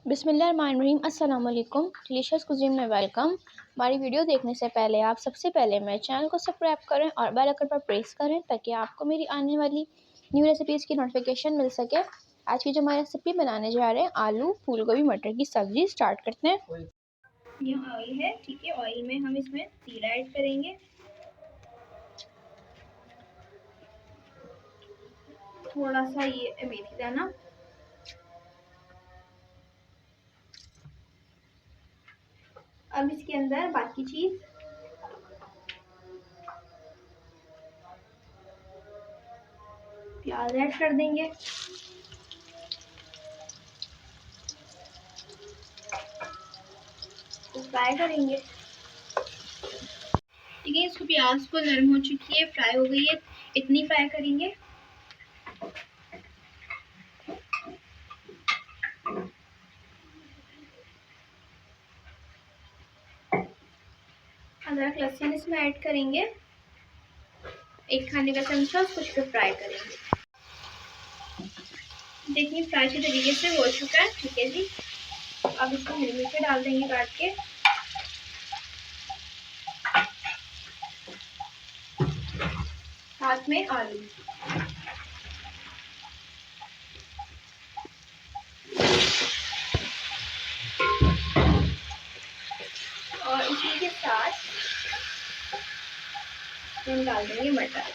बिस्मिल्लाहिर्रहमानिर्रहीम। अस्सलाम वालेकुम। डिलीशियस कुज़ीन में वेलकम। हमारी वीडियो देखने से पहले आप सबसे पहले मेरे चैनल को सब्सक्राइब करें और बेल आइकन पर प्रेस करें ताकि आपको मेरी आने वाली न्यू रेसिपीज़ की नोटिफिकेशन मिल सके। आज की जो हमारी रेसिपी बनाने जा रहे हैं आलू फूल गोभी मटर की सब्ज़ी, स्टार्ट करते हैं। ये ऑयल है, ठीक है। ऑयल में हम इसमें जीरा ऐड करेंगे, थोड़ा सा ये मेथी दाना, अब इसके अंदर बाकी चीज़ प्याज ऐड कर देंगे, तो फ्राई करेंगे। ठीक है, इसको प्याज को नरम हो चुकी है, फ्राई हो गई है, इतनी फ्राई करेंगे। अदरक लहसुन इसमें ऐड करेंगे, 1 खाने का चमचा, उसको अच्छे से फ्राई करेंगे। देखिए फ्राई के तरीके से हो चुका है, ठीक है जी। अब इसमें हरी मिर्ची डाल देंगे काट के, साथ में आलू, और इसी के साथ हम डाल देंगे मटर।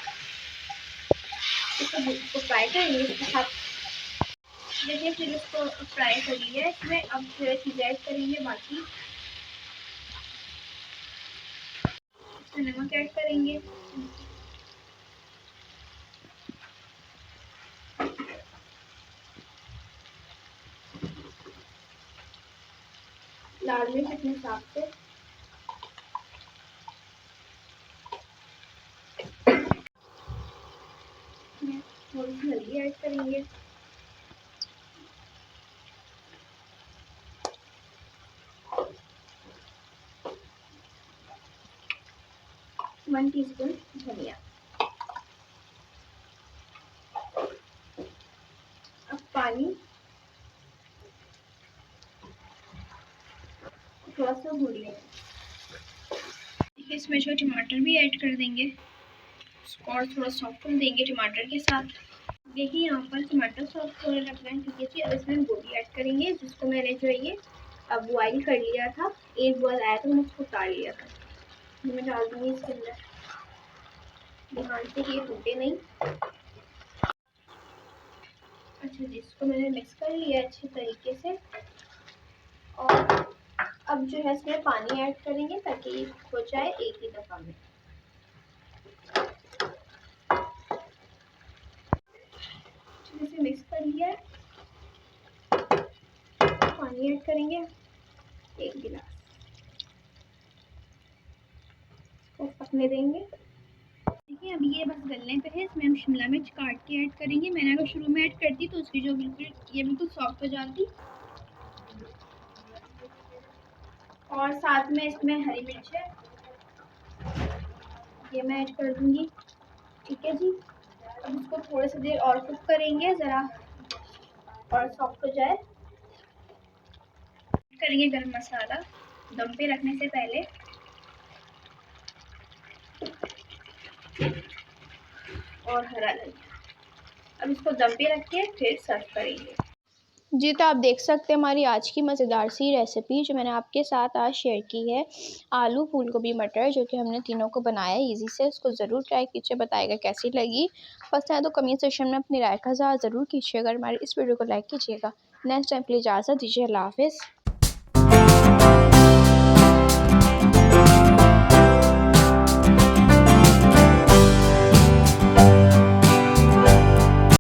इसको फ्राई करेंगे इसके साथ। देखिए फिर इसको फ्राई कर लिया है, इसमें अब थोड़ी चीज़ें ऐड करेंगे बाकी। इसमें नमक ऐड करेंगे, लाल मिर्च अपने हिसाब से, थोड़ी सी हल्दी ऐड करेंगे, वन टीस्पून धनिया। अब पानी थोड़ा सा भून लेंगे। इसमें जो टमाटर भी ऐड कर देंगे, उसको और थोड़ा सॉफ्ट होने देंगे टमाटर के साथ। देखिए यहाँ पर टमाटर सॉफ्ट होने लग रहे हैं, ठीक है जी। अब इसमें गोभी ऐड करेंगे, जिसको मैंने जो है ये अब बॉइल कर लिया था, एक बॉयल आया था, मैंने उसको उतार लिया था। ये मैं डाल दूँगी इसके अंदर, ध्यान से ये टूटे नहीं। अच्छा जी, इसको मैंने मिक्स कर लिया अच्छे तरीके से, और अब जो है इसमें पानी ऐड करेंगे ताकि हो जाए एक ही दफ़ा में। इसे मिक्स कर लिया है, पानी ऐड करेंगे 1 गिलास, इसको पकने देंगे। देखिए अभी ये बस गलने पे है, इसमें हम शिमला मिर्च काट के ऐड करेंगे। मैंने अगर शुरू में ऐड कर दी तो उसकी जो बिल्कुल सॉफ्ट हो जाती, और साथ में इसमें हरी मिर्च है, ये मैं ऐड कर दूंगी, ठीक है जी। अब इसको थोड़ी सी देर और कुक करेंगे, ज़रा और सॉफ्ट हो जाए। करेंगे गरम मसाला दम पे रखने से पहले, और हरा धनिया। अब इसको दम पे रख के फिर सर्व करेंगे। जी, तो आप देख सकते हैं हमारी आज की मज़ेदार सी रेसिपी जो मैंने आपके साथ आज शेयर की है, आलू फूल गोभी मटर, जो कि हमने तीनों को बनाया इजी से। इसको ज़रूर ट्राई कीजिए, बताइएगा कैसी लगी। पसंद है तो कमेंट सेक्शन में अपनी राय का इज़हार ज़रूर कीजिएगा। हमारी इस वीडियो को लाइक कीजिएगा। नेक्स्ट टाइम के लिए इजाज़त दीजिए। अल्लाह हाफ़िज़।